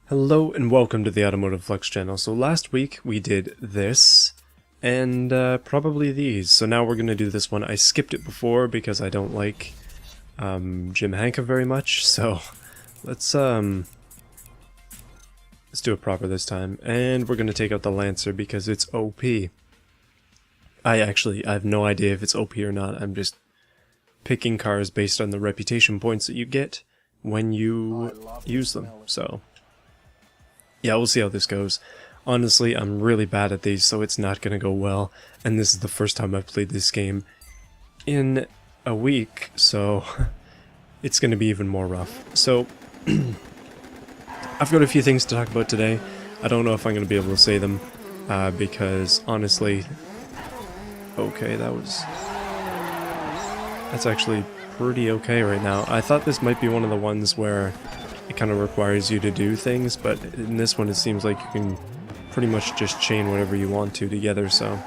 Hello and welcome to the Automotive Flux channel. So last week we did this and probably these. So now we're going to do this one. I skipped it before because I don't like Jim Hanka very much. So let's do it proper this time. And we're going to take out the Lancer because it's OP. I have no idea if it's OP or not. I'm just picking cars based on the reputation points that you get when you use them. So yeah, we'll see how this goes. Honestly, I'm really bad at these, so it's not going to go well. And this is the first time I've played this game in a week, so it's going to be even more rough. So, I've got a few things to talk about today. I don't know if I'm going to be able to say them, because honestly... Okay, that's actually pretty okay right now. I thought this might be one of the ones where it kind of requires you to do things, but in this one it seems like you can pretty much just chain whatever you want to together, so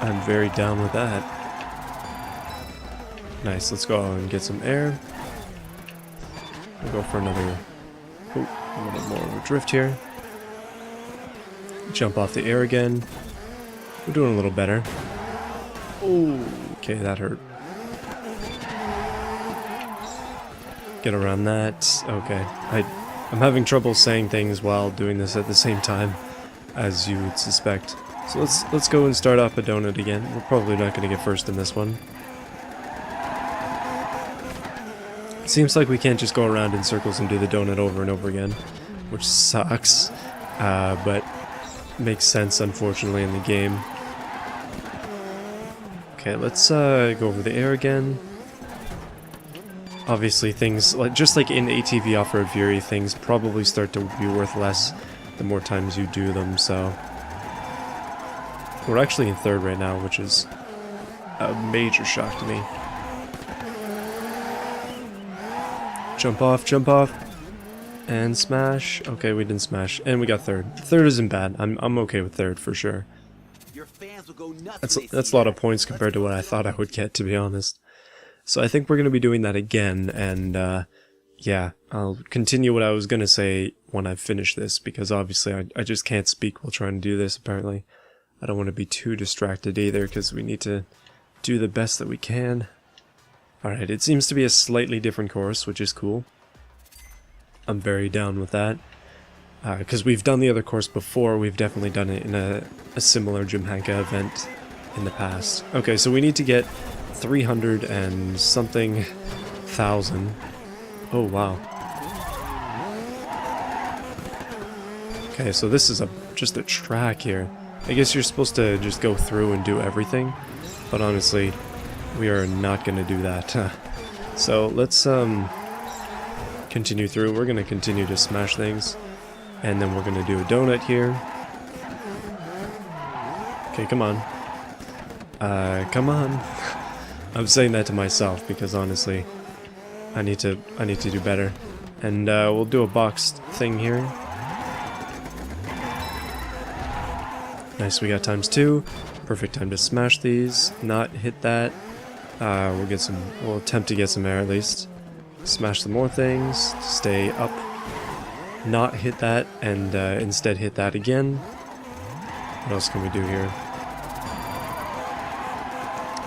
I'm very down with that. Nice, let's go out and get some air. We'll go for another, a little more of a drift here. Jump off the air again. We're doing a little better. Oh, okay, that hurt. Get around that. Okay, I'm having trouble saying things while doing this at the same time, as you would suspect. So let's go and start off a donut again. We're probably not going to get first in this one. It seems like we can't just go around in circles and do the donut over and over again, which sucks, but makes sense unfortunately in the game. Okay, let's go over the air again. Obviously things, just like in ATV Off-Road Fury, things probably start to be worth less the more times you do them, so... We're actually in third right now, which is a major shock to me. Jump off, and smash. Okay, we didn't smash, and we got third. Third isn't bad. I'm okay with third for sure. That's a lot of points compared to what I thought I would get, to be honest. So I think we're going to be doing that again, and yeah, I'll continue what I was going to say when I finish this, because obviously I just can't speak while trying to do this, apparently. I don't want to be too distracted either, because we need to do the best that we can. Alright, it seems to be a slightly different course, which is cool. I'm very down with that. Because we've done the other course before, we've definitely done it in a similar Jim Hanka event in the past. Okay, so we need to get 300 and something thousand. Oh wow. Okay, so this is just a track here. I guess you're supposed to just go through and do everything, but honestly, we are not going to do that. So let's continue through. We're going to continue to smash things, and then we're going to do a donut here. Okay, come on. Come on. I'm saying that to myself because honestly, I need to do better. And we'll do a boxed thing here. Nice, we got ×2. Perfect time to smash these. Not hit that. We'll attempt to get some air at least. Smash some more things. Stay up. Not hit that, and instead hit that again. What else can we do here?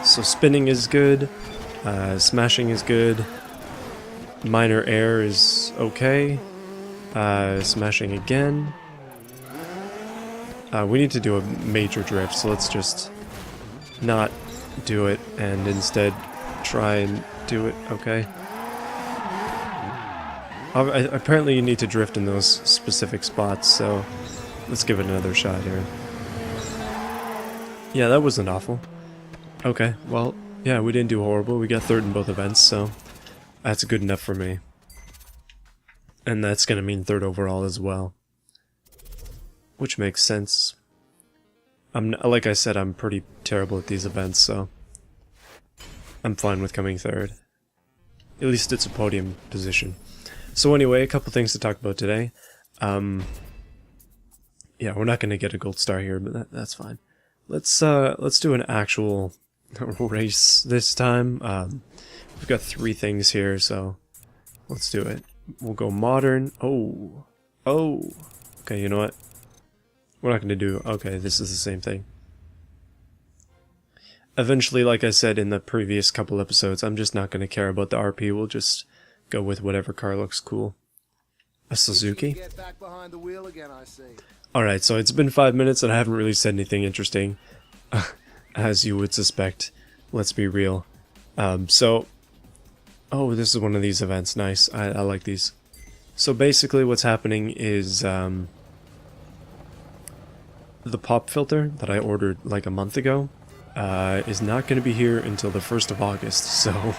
So spinning is good, smashing is good, minor air is okay, smashing again. We need to do a major drift, so let's just not do it and instead try and do it, okay? Apparently you need to drift in those specific spots, so let's give it another shot here. Yeah, that wasn't awful. Okay, well, yeah, we didn't do horrible. We got third in both events, so that's good enough for me. And that's going to mean third overall as well. Which makes sense. Like I said, I'm pretty terrible at these events, so I'm fine with coming third. At least it's a podium position. So anyway, a couple things to talk about today. Yeah, we're not going to get a gold star here, but that's fine. Let's do an actual race this time. We've got 3 things here, so let's do it. We'll go modern. Oh, Oh! Okay, you know what? We're not gonna do... Okay, this is the same thing. Eventually, like I said in the previous couple episodes, I'm just not gonna care about the RP. We'll just go with whatever car looks cool. A Suzuki? Alright, so it's been 5 minutes and I haven't really said anything interesting. As you would suspect. Let's be real. Oh, this is one of these events. Nice. I like these. So basically what's happening is the pop filter that I ordered like a month ago is not going to be here until the 1st of August. So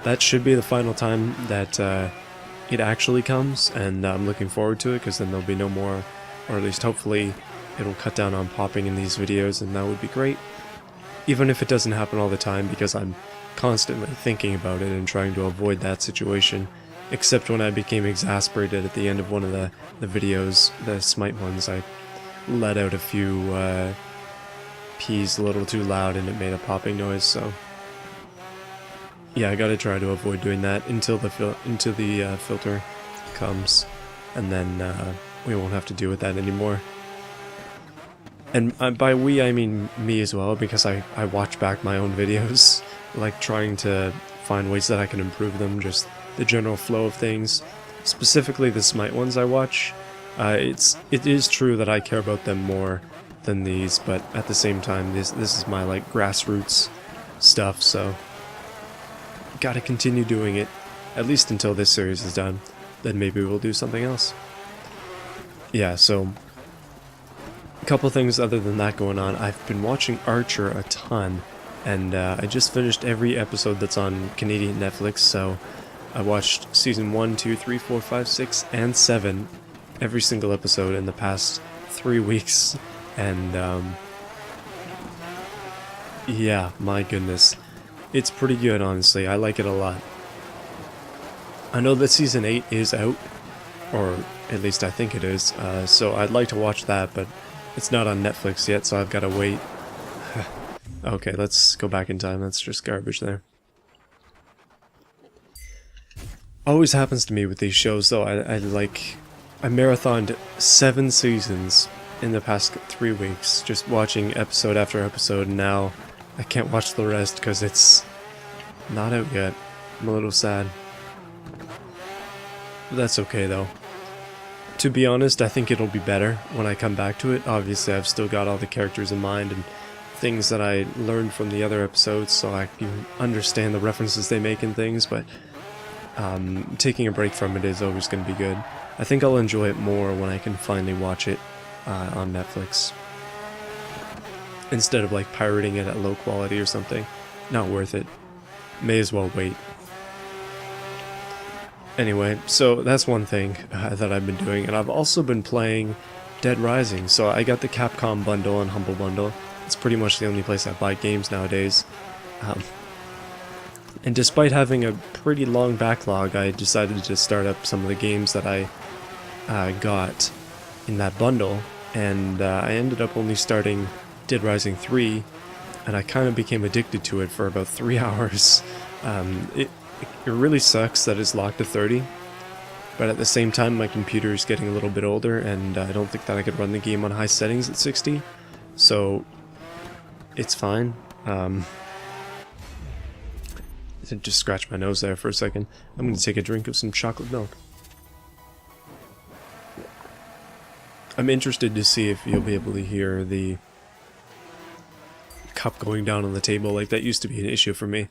that should be the final time that it actually comes, and I'm looking forward to it because then there'll be no more, or at least hopefully it'll cut down on popping in these videos, and that would be great. Even if it doesn't happen all the time, because I'm constantly thinking about it and trying to avoid that situation, except when I became exasperated at the end of one of the videos, the Smite ones. I let out a few peas a little too loud and it made a popping noise, so yeah, I gotta try to avoid doing that until the filter comes, and then we won't have to deal with that anymore. And by we, I mean me as well, because I watch back my own videos, like trying to find ways that I can improve them, just the general flow of things. Specifically the Smite ones I watch. It is true that I care about them more than these, but at the same time, this is my like grassroots stuff, so gotta continue doing it, at least until this series is done. Then maybe we'll do something else. Yeah, so a couple things other than that going on. I've been watching Archer a ton, and I just finished every episode that's on Canadian Netflix, so I watched season 1, 2, 3, 4, 5, 6, and 7, every single episode in the past 3 weeks, and yeah, my goodness. It's pretty good, honestly. I like it a lot. I know that season 8 is out, or at least I think it is, so I'd like to watch that, but it's not on Netflix yet, so I've got to wait. Okay, let's go back in time. That's just garbage there. Always happens to me with these shows, though. I marathoned 7 seasons in the past 3 weeks, just watching episode after episode, and now I can't watch the rest because it's not out yet. I'm a little sad. But that's okay, though. To be honest, I think it'll be better when I come back to it. Obviously, I've still got all the characters in mind and things that I learned from the other episodes, so I can understand the references they make and things, but taking a break from it is always going to be good. I think I'll enjoy it more when I can finally watch it on Netflix, instead of like pirating it at low quality or something. Not worth it. May as well wait. Anyway, so that's one thing that I've been doing, and I've also been playing Dead Rising. So I got the Capcom bundle and Humble Bundle. It's pretty much the only place I buy games nowadays. And despite having a pretty long backlog, I decided to start up some of the games that I got in that bundle, and I ended up only starting Dead Rising 3, and I kind of became addicted to it for about 3 hours. It really sucks that it's locked to 30, but at the same time my computer is getting a little bit older, and I don't think that I could run the game on high settings at 60, so it's fine. I just scratched my nose there for a second. I'm going to take a drink of some chocolate milk. I'm interested to see if you'll be able to hear the cup going down on the table. Like, that used to be an issue for me.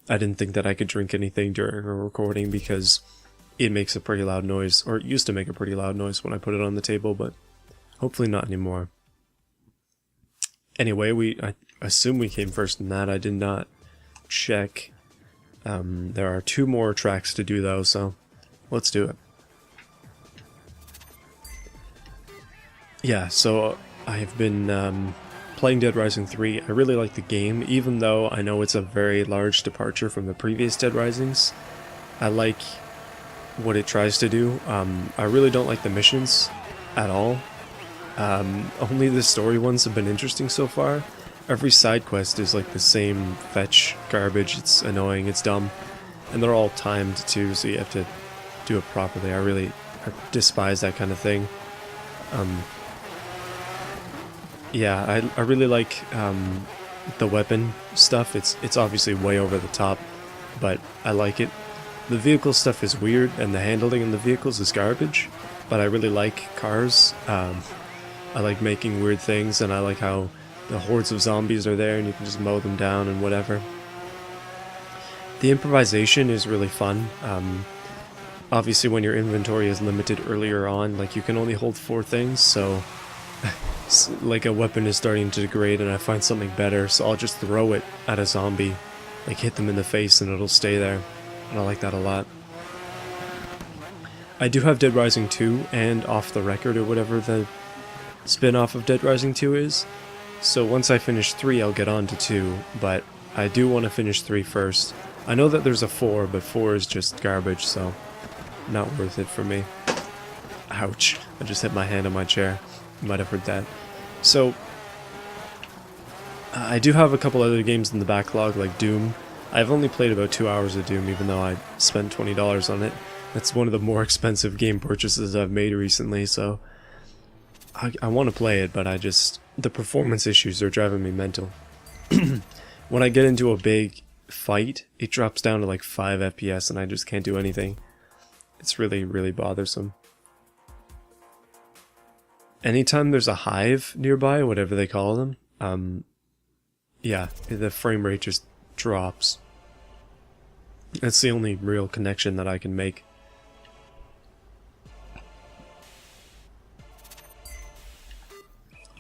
I didn't think that I could drink anything during a recording because it makes a pretty loud noise, or it used to make a pretty loud noise when I put it on the table, but hopefully not anymore. Anyway, I assume we came first in that. I did not check. There are 2 more tracks to do though, so let's do it. Yeah, so I've been playing Dead Rising 3. I really like the game, even though I know it's a very large departure from the previous Dead Risings. I like what it tries to do. I really don't like the missions at all. Only the story ones have been interesting so far. Every side quest is like the same fetch garbage. It's annoying, it's dumb, and they're all timed too, so you have to do it properly. I really despise that kind of thing. Yeah, I really like the weapon stuff. It's obviously way over the top, but I like it. The vehicle stuff is weird, and the handling in the vehicles is garbage, but I really like cars. I like making weird things, and I like how the hordes of zombies are there and you can just mow them down and whatever. The improvisation is really fun. Obviously when your inventory is limited earlier on, like you can only hold 4 things, so like a weapon is starting to degrade and I find something better, so I'll just throw it at a zombie, like hit them in the face and it'll stay there, and I like that a lot. I do have Dead Rising 2 and Off the Record or whatever the spin-off of Dead Rising 2 is, so once I finish 3 I'll get on to 2, but I do want to finish 3 first. I know that there's a 4, but 4 is just garbage, so not worth it for me. Ouch, I just hit my hand on my chair. You might have heard that. So, I do have a couple other games in the backlog, like Doom. I've only played about 2 hours of Doom, even though I spent $20 on it. That's one of the more expensive game purchases I've made recently, so I want to play it, but the performance issues are driving me mental. When I get into a big fight, it drops down to like 5 FPS and I just can't do anything. It's really, really bothersome. Anytime there's a hive nearby, whatever they call them, yeah, the frame rate just drops. That's the only real connection that I can make.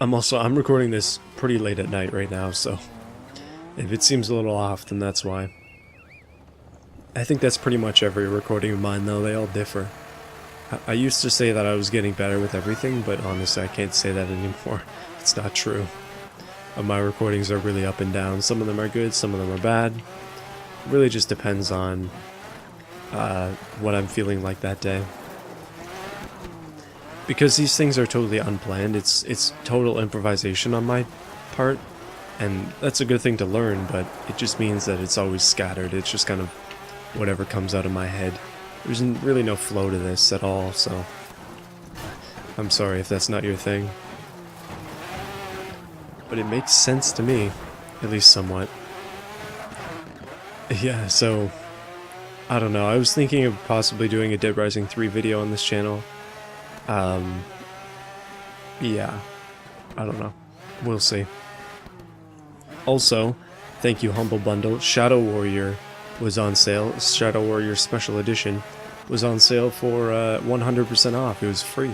I'm recording this pretty late at night right now, so if it seems a little off, then that's why. I think that's pretty much every recording of mine, though. They all differ. I used to say that I was getting better with everything, but honestly I can't say that anymore. It's not true. My recordings are really up and down. Some of them are good, some of them are bad. It really just depends on what I'm feeling like that day. Because these things are totally unplanned, it's total improvisation on my part, and that's a good thing to learn, but it just means that it's always scattered. It's just kind of whatever comes out of my head. There's really no flow to this at all, so I'm sorry if that's not your thing. But it makes sense to me, at least somewhat. Yeah, so I don't know, I was thinking of possibly doing a Dead Rising 3 video on this channel. Yeah, I don't know. We'll see. Also, thank you Humble Bundle. Shadow Warrior was on sale. Shadow Warrior Special Edition was on sale for 100% off. It was free.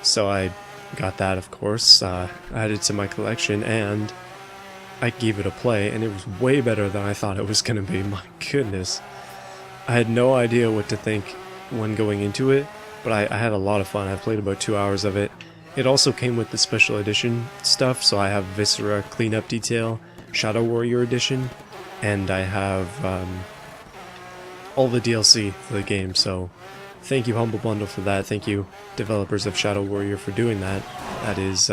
So I got that, of course, added to my collection, and I gave it a play, and it was way better than I thought it was going to be. My goodness. I had no idea what to think when going into it, but I had a lot of fun. I played about 2 hours of it. It also came with the special edition stuff, so I have Viscera Cleanup Detail, Shadow Warrior Edition, and I have all the DLC for the game, so thank you Humble Bundle for that. Thank you developers of Shadow Warrior for doing that. That is,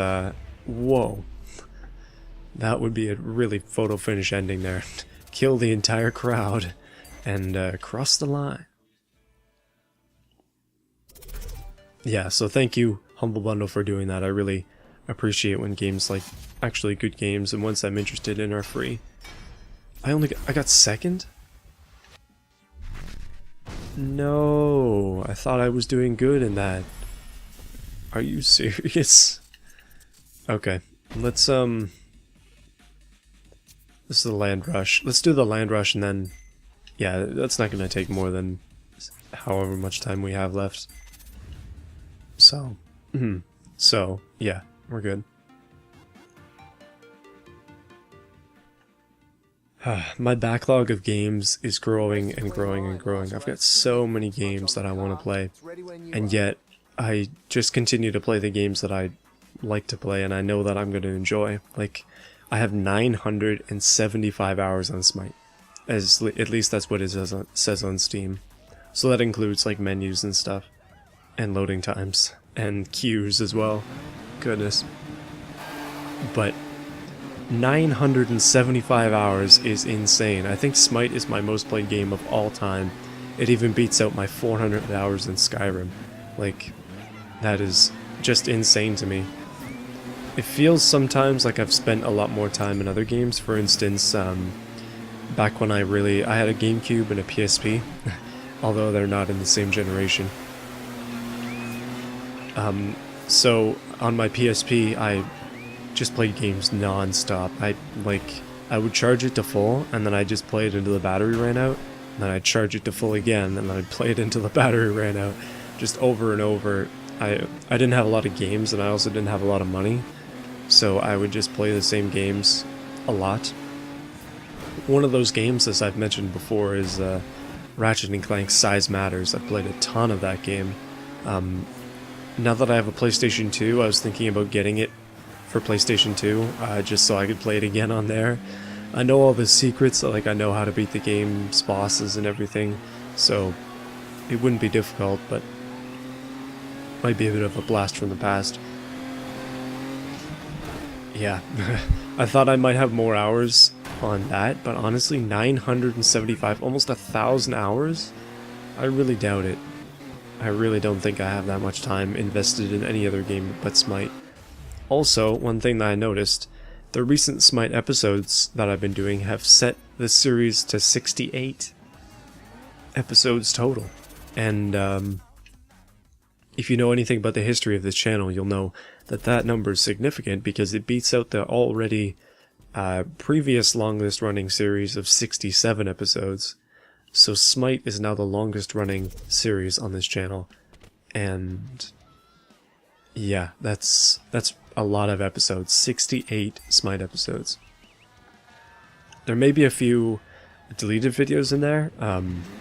whoa. That would be a really photo finish ending there. Kill the entire crowd and cross the line. Yeah, so thank you Humble Bundle for doing that. I really appreciate when games, like actually good games and ones I'm interested in, are free. I got second? No, I thought I was doing good in that. Are you serious? Okay, let's this is the land rush. Let's do the land rush and then, yeah, that's not gonna take more than however much time we have left. So, so, yeah, we're good. My backlog of games is growing and growing and growing. I've got so many games that I want to play, and yet I just continue to play the games that I like to play and I know that I'm going to enjoy. Like, I have 975 hours on Smite. At least that's what it says on Steam. So that includes, like, menus and stuff. And loading times. And queues as well. Goodness. But 975 hours is insane. I think Smite is my most played game of all time. It even beats out my 400 hours in Skyrim. Like, that is just insane to me. It feels sometimes like I've spent a lot more time in other games. For instance, back when I had a GameCube and a PSP, although they're not in the same generation. So on my PSP, I just played games non-stop. I would charge it to full, and then I'd just play it until the battery ran out, and then I'd charge it to full again, and then I'd play it until the battery ran out, just over and over. I didn't have a lot of games, and I also didn't have a lot of money, so I would just play the same games a lot. One of those games, as I've mentioned before, is Ratchet & Clank Size Matters. I've played a ton of that game. Now that I have a PlayStation 2, I was thinking about getting it for PlayStation 2, just so I could play it again on there. I know all the secrets, like I know how to beat the game's bosses and everything, so it wouldn't be difficult, but might be a bit of a blast from the past. Yeah, I thought I might have more hours on that, but honestly, 975, almost 1,000 hours? I really doubt it. I really don't think I have that much time invested in any other game but Smite. Also, one thing that I noticed, the recent Smite episodes that I've been doing have set the series to 68 episodes total. And if you know anything about the history of this channel, you'll know that that number is significant because it beats out the already previous longest running series of 67 episodes. So Smite is now the longest running series on this channel, and yeah, that's a lot of episodes, 68 Smite episodes. There may be a few deleted videos in there,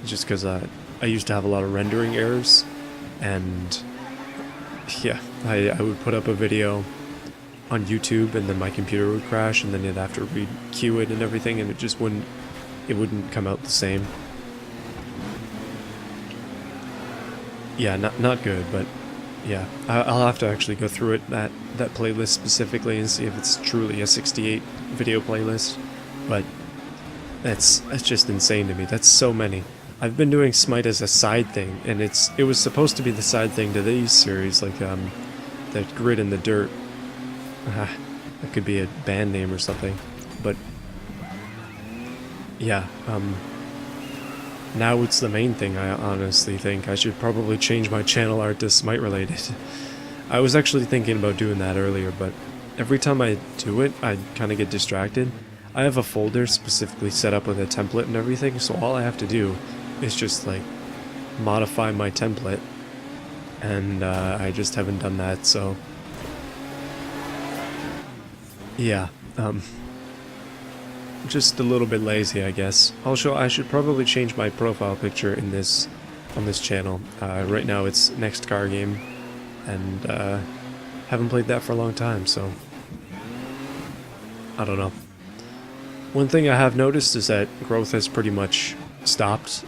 just because I used to have a lot of rendering errors, and yeah, I would put up a video on YouTube and then my computer would crash and then you'd have to re-queue it and everything, and it just wouldn't come out the same. Yeah, not good, but yeah, I'll have to actually go through it, that playlist specifically, and see if it's truly a 68 video playlist, but that's just insane to me. That's so many. I've been doing Smite as a side thing, and it was supposed to be the side thing to these series, like the Grid in the Dirt. That could be a band name or something, but yeah, now it's the main thing. I honestly think I should probably change my channel art to Smite related. I was actually thinking about doing that earlier, but every time I do it, I kind of get distracted. I have a folder specifically set up with a template and everything, so all I have to do is just like modify my template, and I just haven't done that, so yeah, just a little bit lazy, I guess. Also, I should probably change my profile picture on this channel. Right now it's Next Car Game, and haven't played that for a long time, so I don't know. One thing I have noticed is that growth has pretty much stopped,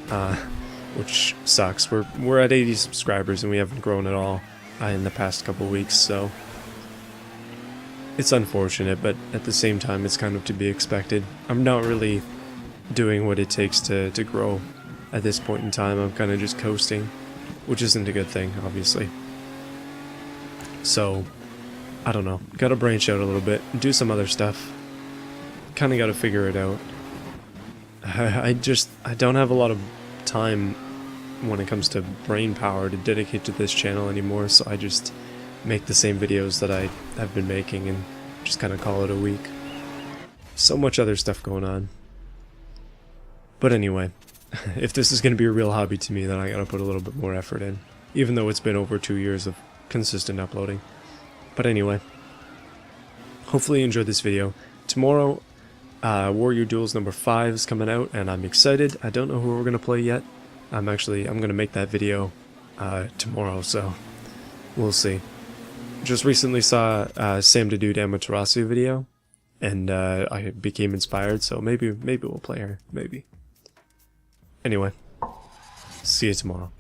which sucks. We're at 80 subscribers and we haven't grown at all in the past couple weeks, so it's unfortunate, but at the same time it's kind of to be expected. I'm not really doing what it takes to grow at this point in time. I'm kind of just coasting, which isn't a good thing, obviously. So, I don't know. Gotta branch out a little bit, do some other stuff. Kinda gotta figure it out. I don't have a lot of time when it comes to brain power to dedicate to this channel anymore, so I just make the same videos that I have been making and just kind of call it a week. So much other stuff going on. But anyway, if this is going to be a real hobby to me, then I gotta put a little bit more effort in, even though it's been over 2 years of consistent uploading. But anyway, hopefully you enjoyed this video. Tomorrow, Warrior Duels number 5 is coming out, and I'm excited. I don't know who we're going to play yet. I'm going to make that video tomorrow, so we'll see. Just recently saw Sam the Dude Amaterasu video, and I became inspired, so maybe we'll play her, maybe. Anyway, see you tomorrow.